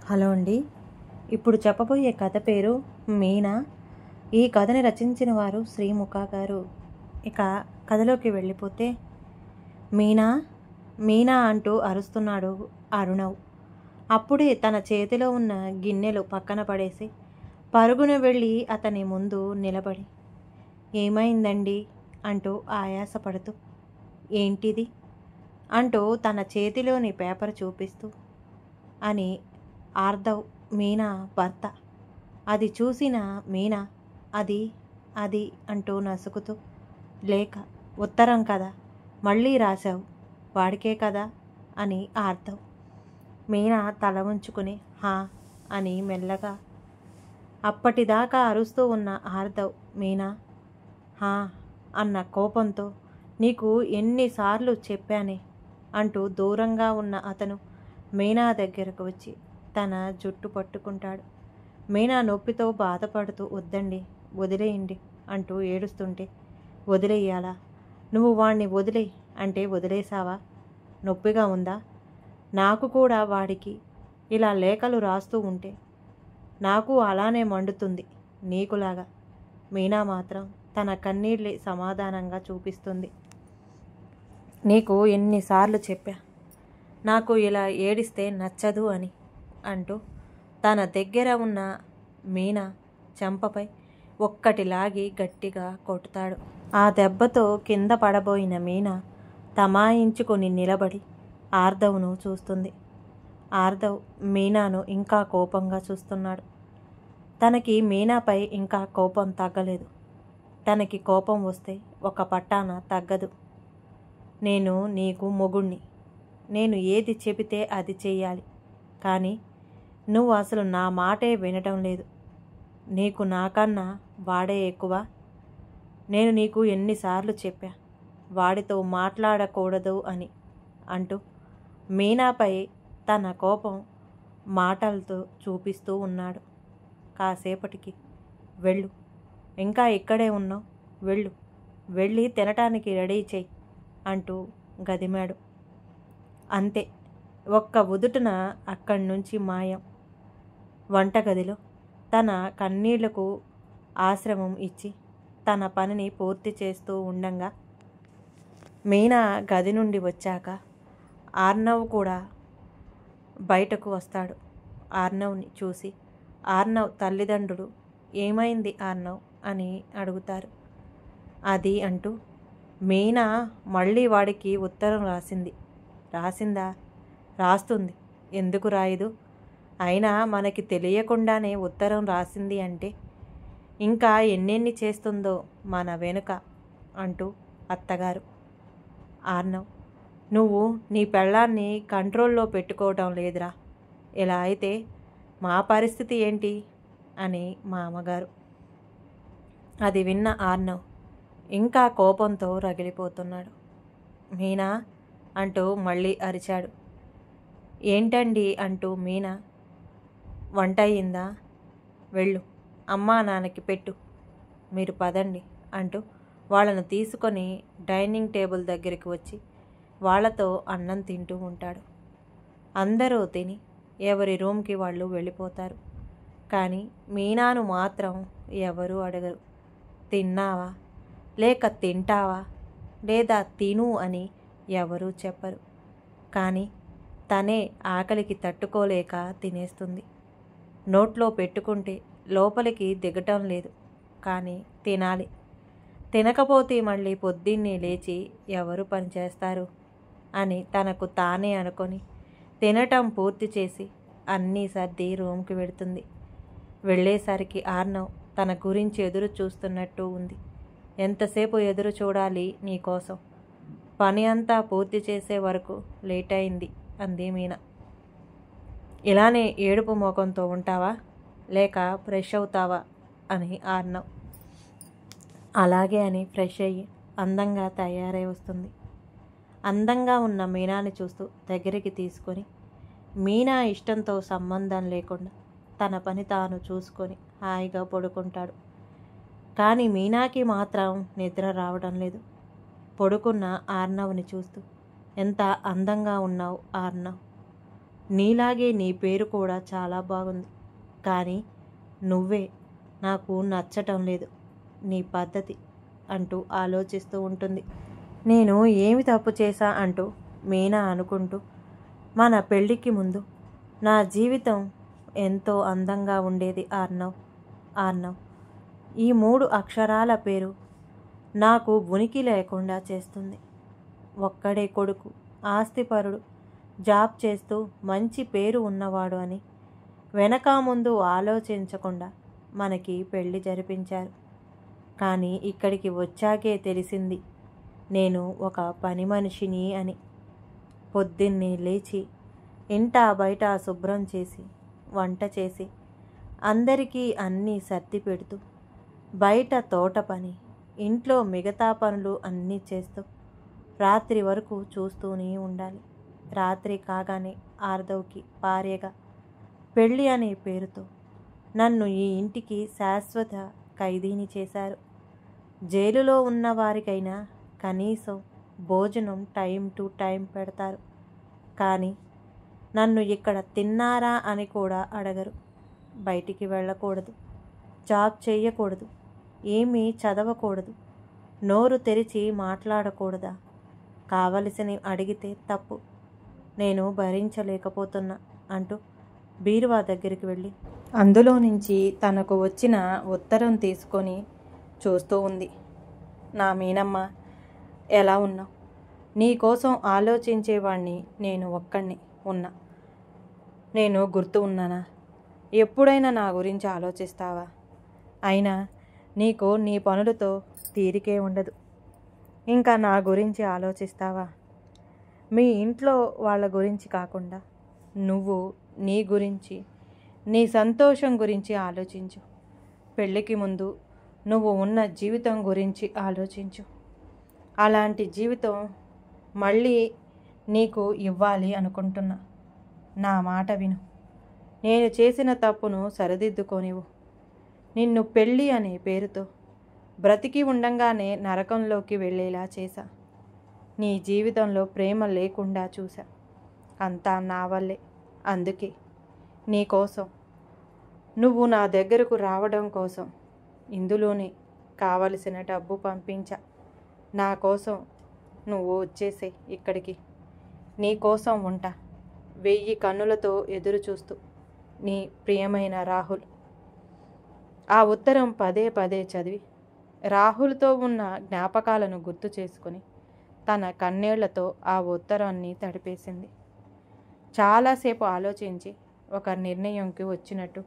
Hello అండి. ఇప్పుడు చెప్పబోయే కథ పేరు మీనా. ఈ కథని రచించిన వారు శ్రీముఖ గారు. ఇక కథలోకి వెళ్ళిపోతే, మీనా మీనా అంటూ అరుస్తున్నాడు అరుణవ్. అప్పుడే తన చేతిలో ఉన్న గిన్నెలు పక్కన పడేసి పరుగున వెళ్ళి అతని ముందు నిలబడి, ఏమైందండి అంటూ ఆయాసపడుతూ, ఏంటిది అంటూ తన చేతిలోని పేపర్ చూపిస్తూ అని ఆర్దవ్ మీనా భర్త. అది చూసిన మీనా అది అది అంటూ నసుకుతూ, లేక ఉత్తరం కదా, మళ్ళీ రాశావు, వాడికే కదా అని ఆర్దవ్. మీనా తల ఉంచుకుని హా అని మెల్లగా. అప్పటిదాకా అరుస్తూ ఉన్న ఆర్దవ్ మీనా హా అన్న కోపంతో, నీకు ఎన్నిసార్లు చెప్పానే అంటూ దూరంగా ఉన్న అతను మీనా దగ్గరకు వచ్చి తన జుట్టు పట్టుకుంటాడు. మీనా నొప్పితో బాధపడుతూ, వద్దండి, వదిలేయండి అంటూ ఏడుస్తుంటే, వదిలేయాలా? నువ్వు వాణ్ణి వదిలే అంటే వదిలేసావా? నొప్పిగా ఉందా? నాకు కూడా వాడికి ఇలా లేఖలు రాస్తూ ఉంటే నాకు అలానే మండుతుంది నీకులాగా. మీనా మాత్రం తన కన్నీళ్ళే సమాధానంగా చూపిస్తుంది. నీకు ఎన్నిసార్లు చెప్పా నాకు ఇలా ఏడిస్తే నచ్చదు అని అంటూ తన దగ్గర ఉన్న మీనా చెంపపై ఒక్కటి లాగి గట్టిగా కొడతాడు. ఆ దెబ్బతో కింద పడబోయిన మీనా తమాయించుకుని నిలబడి ఆర్దవ్ను చూస్తుంది. ఆర్దవ్ మీనాను ఇంకా కోపంగా చూస్తున్నాడు. తనకి మీనాపై ఇంకా కోపం తగ్గలేదు. తనకి కోపం వస్తే ఒక పట్టాన తగ్గదు. నేను నీకు మొగుణ్ణి, నేను ఏది చెబితే అది చెయ్యాలి. కానీ నువ్వు అసలు నా మాటే వినటం లేదు. నీకు నాకన్నా వాడే ఎక్కువ. నేను నీకు ఎన్నిసార్లు చెప్పా వాడితో మాట్లాడకూడదు అని అంటూ మీనాపై తన కోపం మాటలతో చూపిస్తూ ఉన్నాడు. కాసేపటికి, వెళ్ళు, ఇంకా ఇక్కడే ఉన్నావు, వెళ్ళు, వెళ్ళి తినటానికి రెడీ చెయ్యి అంటూ గదిమాడు. అంతే, ఒక్క ఉదుటున అక్కడి నుంచి మాయం. వంటగదిలో తన కన్నీళ్లకు ఆశ్రమం ఇచ్చి తన పనిని పూర్తి చేస్తూ ఉండంగా మీనా గది నుండి వచ్చాక ఆర్నవ్ కూడా బయటకు వస్తాడు. ఆర్నవ్ని చూసి ఆర్నవ్ తల్లిదండ్రులు ఏమైంది ఆర్నవ్ అని అడుగుతారు. అది అంటూ, మీనా మళ్ళీ వాడికి ఉత్తరం రాసిందా? రాస్తుంది, ఎందుకు రాయదు? అయినా మనకి తెలియకుండానే ఉత్తరం రాసింది అంటే ఇంకా ఎన్నెన్ని చేస్తుందో మన వెనుక అంటూ అత్తగారు. ఆర్నవ్, నువ్వు నీ పెళ్ళాన్ని కంట్రోల్లో పెట్టుకోవటం లేదురా, ఇలా అయితే మా పరిస్థితి ఏంటి అని మా అమ్మగారు. అది విన్న ఆర్నవ్ ఇంకా కోపంతో రగిలిపోతున్నాడు. మీనా అంటూ మళ్ళీ అరిచాడు. ఏంటండి అంటూ మీనా, వంట అయిందా? వెళ్ళు, అమ్మా నాన్నకి పెట్టు, మీరు పదండి అంటూ వాళ్ళను తీసుకొని డైనింగ్ టేబుల్ దగ్గరికి వచ్చి వాళ్ళతో అన్నం తింటూ ఉంటాడు. అందరూ తిని ఎవరి రూమ్కి వాళ్ళు వెళ్ళిపోతారు. కానీ మీనాను మాత్రం ఎవరూ అడగరు. తిన్నావా, లేక తింటావా, లేదా తిను అని ఎవరూ చెప్పరు. కానీ తనే ఆకలికి తట్టుకోలేక తినేస్తుంది. నోట్లో పెట్టుకుంటే లోపలికి దిగటం లేదు, కానీ తినాలి. తినకపోతే మళ్ళీ పొద్దున్నే లేచి ఎవరు పని చేస్తారు అని తనకు తానే అనుకొని తినటం పూర్తి చేసి అన్నీ సర్ది రూమ్కి వెడుతుంది. వెళ్ళేసరికి ఆర్నవ్ తన గురించి ఎదురు చూస్తున్నట్టు ఉంది. ఎంతసేపు ఎదురు చూడాలి నీకోసం? పని అంతా పూర్తి చేసే వరకు లేట్ అయింది అంది మీనా. ఇలానే ఏడుపు ముఖంతో ఉంటావా, లేక ఫ్రెష్ అవుతావా అని ఆర్నవ్. అలాగే అని ఫ్రెష్ అయ్యి అందంగా తయారై వస్తుంది. అందంగా ఉన్న మీనాని చూస్తూ దగ్గరికి తీసుకొని మీనా ఇష్టంతో సంబంధం లేకుండా తన పని తాను చూసుకొని హాయిగా పడుకుంటాడు. కానీ మీనాకి మాత్రం నిద్ర రావడం లేదు. పడుకున్న ఆర్నవ్ని చూస్తూ, ఎంత అందంగా ఉన్నావు ఆర్నవ్, నీలాగే నీ పేరు కూడా చాలా బాగుంది. కానీ నువ్వే నాకు నచ్చటం లేదు, నీ పద్ధతి అంటూ ఆలోచిస్తూ ఉంటుంది. నేను ఏమి తప్పు చేశా అంటూ మీనా అనుకుంటూ, మన పెళ్ళికి ముందు నా జీవితం ఎంతో అందంగా ఉండేది ఆర్నవ్. ఆర్నవ్ ఈ 3 అక్షరాల పేరు నాకు ఉనికి లేకుండా చేస్తుంది. ఒక్కడే కొడుకు, ఆస్తిపరుడు, జాబ్ చేస్తూ మంచి పేరు ఉన్నవాడు అని వెనక ముందు ఆలోచించకుండా మనకి పెళ్లి జరిపించారు. కానీ ఇక్కడికి వచ్చాకే తెలిసింది నేను ఒక పని మనిషిని అని. పొద్దున్నే లేచి ఇంట బయట శుభ్రం చేసి, వంట చేసి, అందరికీ అన్నీ సర్ది పెడుతూ, బయట తోట పని, ఇంట్లో మిగతా పనులు అన్నీ చేస్తూ రాత్రి వరకు చూస్తూనే ఉండాలి. రాత్రి కాగానే ఆర్దవ్కి భార్యగా పెళ్ళి అనే పేరుతో నన్ను ఈ ఇంటికి శాశ్వత ఖైదీని చేశారు. జైలులో ఉన్న వారికైనా కనీసం భోజనం టైం టు టైం పెడతారు. కానీ నన్ను ఇక్కడ తిన్నారా అని కూడా అడగరు. బయటికి వెళ్ళకూడదు, జాబ్ చేయకూడదు, ఏమీ చదవకూడదు, నోరు తెరిచి మాట్లాడకూడదా? కావలసినవి అడిగితే తప్పు, నేను భరించలేకపోతున్నా అంటూ బీరువా దగ్గరికి వెళ్ళి అందులో నుంచి తనకు వచ్చిన ఉత్తరం తీసుకొని చూస్తూ ఉంది. నా మీనమ్మ, ఎలా ఉన్నావు? నీకోసం ఆలోచించేవాణ్ణి నేను ఒక్కడిని ఉన్నా. నేను గుర్తు ఉన్నానా? ఎప్పుడైనా నా గురించి ఆలోచిస్తావా? అయినా నీకు నీ పనులతో తీరికే ఉండదు, ఇంకా నా గురించి ఆలోచిస్తావా? మీ ఇంట్లో వాళ్ళ గురించి కాకుండా నువ్వు నీ గురించి, నీ సంతోషం గురించి ఆలోచించు. పెళ్ళికి ముందు నువ్వు ఉన్న జీవితం గురించి ఆలోచించు. అలాంటి జీవితం మళ్ళీ నీకు ఇవ్వాలి అనుకుంటున్నా. నా మాట విను. నేను చేసిన తప్పును సరిదిద్దుకోనివ్వు. నిన్ను పెళ్ళి అనే పేరుతో బ్రతికి ఉండంగానే నరకంలోకి వెళ్ళేలా చేశా. నీ జీవితంలో ప్రేమ లేకుండా చూశా. అంతా నా వల్లే. అందుకే నీకోసం, నువ్వు నా దగ్గరకు రావడం కోసం ఇందులోనే కావలసిన డబ్బు పంపించా. నా కోసం నువ్వు వచ్చేసే ఇక్కడికి. నీ కోసం ఉంటా. 1000 కన్నులతో ఎదురు చూస్తూ, నీ ప్రియమైన రాహుల్. ఆ ఉత్తరం పదే పదే చదివి రాహుల్తో ఉన్న జ్ఞాపకాలను గుర్తు చేసుకుని తన కన్నీళ్లతో ఆ ఉత్తరాన్ని తడిపేసింది. చాలాసేపు ఆలోచించి ఒక నిర్ణయంకి వచ్చినట్టు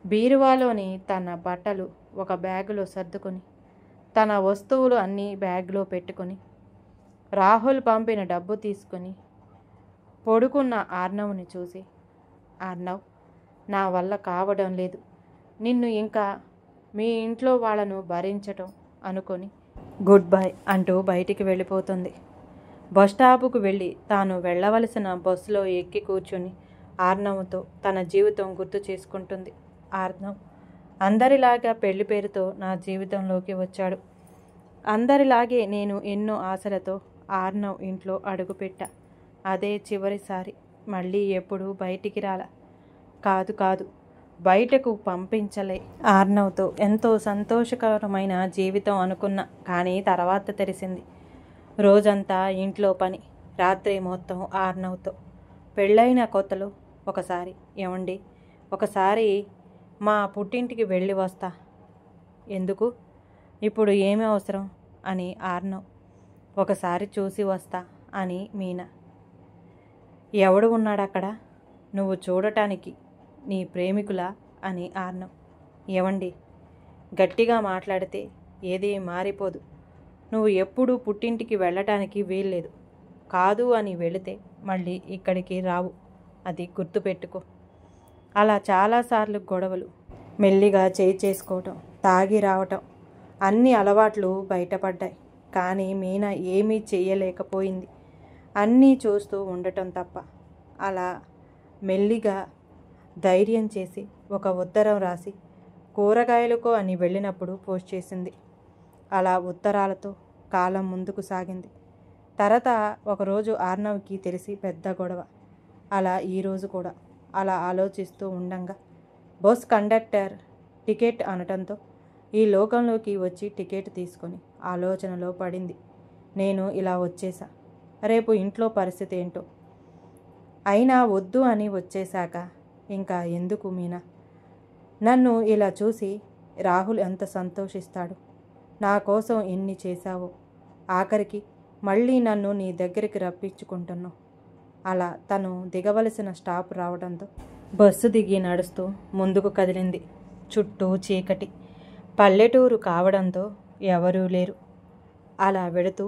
బీరువాలోని తన బట్టలు ఒక బ్యాగులో సర్దుకొని, తన వస్తువులు అన్నీ బ్యాగ్లో పెట్టుకొని, రాహుల్ పంపిన డబ్బు తీసుకుని పడుకున్న ఆర్నవ్ని చూసి, ఆర్నవ్, నా వల్ల కావడం లేదు, నిన్ను ఇంకా మీ ఇంట్లో వాళ్ళను భరించటం అనుకొని గుడ్ బై అంటూ బయటికి వెళ్ళిపోతుంది. బస్టాపుకు వెళ్ళి తాను వెళ్ళవలసిన బస్సులో ఎక్కి కూర్చుని ఆర్నవ్తో తన జీవితం గుర్తు చేసుకుంటుంది. ఆర్నవ్ అందరిలాగా పెళ్లి పేరుతో నా జీవితంలోకి వచ్చాడు. అందరిలాగే నేను ఎన్నో ఆశలతో ఆర్నవ్ ఇంట్లో అడుగుపెట్టా. అదే చివరిసారి. మళ్ళీ ఎప్పుడూ బయటికి రాలా. కాదు, బయటకు పంపించలే. ఆర్నవ్తో ఎంతో సంతోషకరమైన జీవితం అనుకున్నా. కానీ తర్వాత తెలిసింది, రోజంతా ఇంట్లో పని, రాత్రి మొత్తం ఆర్నవ్తో. పెళ్ళైన కొత్తలో ఒకసారి, ఏమండి ఒకసారి మా పుట్టింటికి వెళ్ళి వస్తా. ఎందుకు? ఇప్పుడు ఏమి అవసరం అని ఆర్నవ్. ఒకసారి చూసి వస్తా అని మీనా. ఎవడు ఉన్నాడు అక్కడ? నువ్వు చూడటానికి నీ ప్రేమికులా అని ఆర్నవ్. ఏవండి, గట్టిగా మాట్లాడితే ఏదీ మారిపోదు. నువ్వు ఎప్పుడూ పుట్టింటికి వెళ్ళటానికి వీల్లేదు. కాదు అని వెళితే మళ్ళీ ఇక్కడికి రావు, అది గుర్తుపెట్టుకో. అలా చాలాసార్లు గొడవలు, మెల్లిగా చేయి చేసుకోవటం, తాగి రావటం, అన్ని అలవాట్లు బయటపడ్డాయి. కానీ మీనా ఏమీ చెయ్యలేకపోయింది, అన్నీ చూస్తూ ఉండటం తప్ప. అలా మెల్లిగా ధైర్యం చేసి ఒక ఉత్తరం రాసి కూరగాయలకు అని వెళ్ళినప్పుడు పోస్ట్ చేసింది. అలా ఉత్తరాలతో కాలం ముందుకు సాగింది. తర్వాత ఒకరోజు ఆర్నవ్కి తెలిసి పెద్ద గొడవ. అలా ఈరోజు కూడా అలా ఆలోచిస్తూ ఉండంగా బస్ కండక్టర్ టికెట్ అనటంతో ఈ లోకంలోకి వచ్చి టికెట్ తీసుకొని ఆలోచనలో పడింది. నేను ఇలా వచ్చేసా, రేపు ఇంట్లో పరిస్థితి ఏంటో. అయినా వద్దు అని వచ్చేశాక ఇంకా ఎందుకు మీనా? నన్ను ఇలా చూసి రాహుల్ ఎంత సంతోషిస్తాడు. నా కోసం ఎన్ని చేశావో, ఆఖరికి మళ్ళీ నన్ను నీ దగ్గరికి రప్పించుకుంటున్నావు. అలా తను దిగవలసిన స్టాప్ రావడంతో బస్సు దిగి నడుస్తూ ముందుకు కదిలింది. చుట్టూ చీకటి, పల్లెటూరు కావడంతో ఎవరూ లేరు. అలా వెడుతూ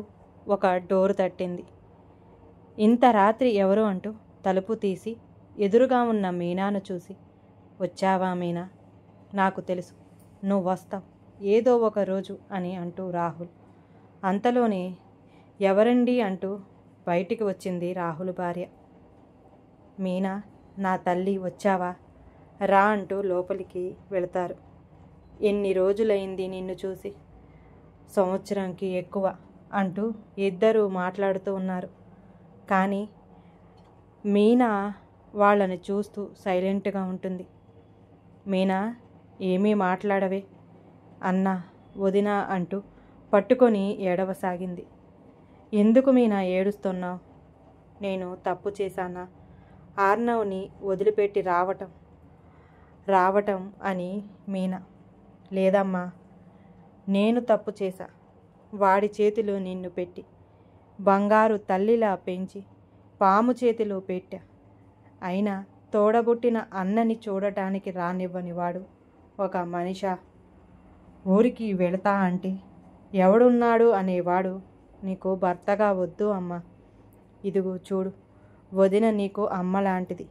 ఒక డోరు తట్టింది. ఇంత రాత్రి ఎవరు అంటూ తలుపు తీసి ఎదురుగా ఉన్న మీనాను చూసి, వచ్చావా మీనా? నాకు తెలుసు నువ్వు వస్తావు ఏదో ఒక రోజు అని అంటూ రాహుల్. అంతలోనే ఎవరండి అంటూ బయటికి వచ్చింది రాహుల్ భార్య. మీనా, నా తల్లి వచ్చావా రా అంటూ లోపలికి వెళతారు. ఎన్ని రోజులైంది నిన్ను చూసి? సంవత్సరంకి ఎక్కువ అంటూ ఇద్దరూ మాట్లాడుతూ ఉన్నారు. కానీ మీనా వాళ్ళని చూస్తూ సైలెంట్గా ఉంటుంది. మీనా, ఏమీ మాట్లాడవే అన్నా వదినా అంటూ పట్టుకొని ఏడవసాగింది. ఎందుకు మీనా ఏడుస్తున్నావు? నేను తప్పు చేశానా? ఆర్నవ్ని వదిలిపెట్టి రావటం అని మీనా. లేదమ్మా, నేను తప్పు చేశా. వాడి చేతిలో నిన్ను పెట్టి బంగారు తల్లిలా పెంచి పాము చేతిలో పెట్టా. అయినా తోడబుట్టిన అన్నని చూడటానికి రానివ్వని వాడు ఒక మనిషా? ఊరికి వెళతా అంటే ఎవడున్నాడు అనేవాడు నీకు భర్తగా వద్దు అమ్మా. ఇదిగో చూడు, వదిన నీకు అమ్మ లాంటిది.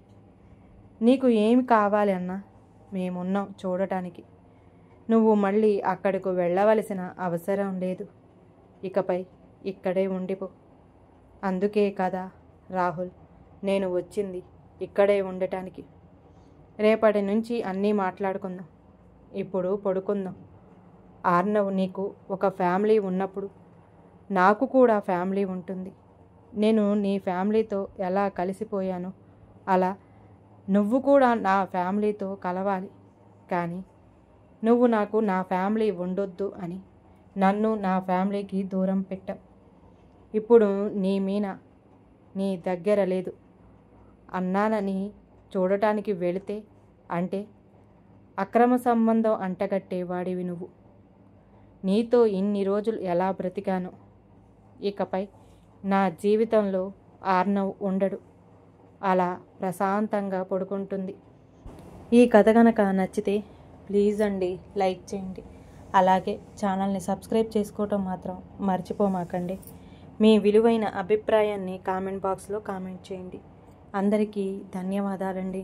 నీకు ఏమి కావాలి అన్నా మేమున్నాం చూడటానికి. నువ్వు మళ్ళీ అక్కడికి వెళ్ళవలసిన అవసరం లేదు. ఇకపై ఇక్కడే ఉండిపో. అందుకే కదా రాహుల్ నేను వచ్చింది ఇక్కడే ఉండటానికి. రేపటి నుంచి అన్నీ మాట్లాడుకుందాం. ఇప్పుడు పడుకుందాం. ఆర్నవ్ నీకు ఒక ఫ్యామిలీ ఉన్నప్పుడు నాకు కూడా ఫ్యామిలీ ఉంటుంది. నేను నీ ఫ్యామిలీతో ఎలా కలిసిపోయానో అలా నువ్వు కూడా నా ఫ్యామిలీతో కలవాలి. కానీ నువ్వు నాకు నా ఫ్యామిలీ ఉండొద్దు అని నన్ను నా ఫ్యామిలీకి దూరం పెట్టావు. ఇప్పుడు నీ మీనా నీ దగ్గర లేదు. అన్నానని చూడటానికి వెళితే అంటే అక్రమ సంబంధం అంటగట్టేవాడివి నువ్వు. నీతో ఇన్ని రోజులు ఎలా బ్రతికానో. ఇకపై నా జీవితంలో ఆర్నవ్ ఉండడు. అలా ప్రశాంతంగా పడుకుంటుంది. ఈ కథ కనుక నచ్చితే ప్లీజ్ అండి లైక్ చేయండి. అలాగే ఛానల్ని సబ్స్క్రైబ్ చేసుకోవటం మాత్రం మర్చిపోమాకండి. మీ విలువైన అభిప్రాయాన్ని కామెంట్ బాక్స్లో కామెంట్ చేయండి. అందరికీ ధన్యవాదాలండి.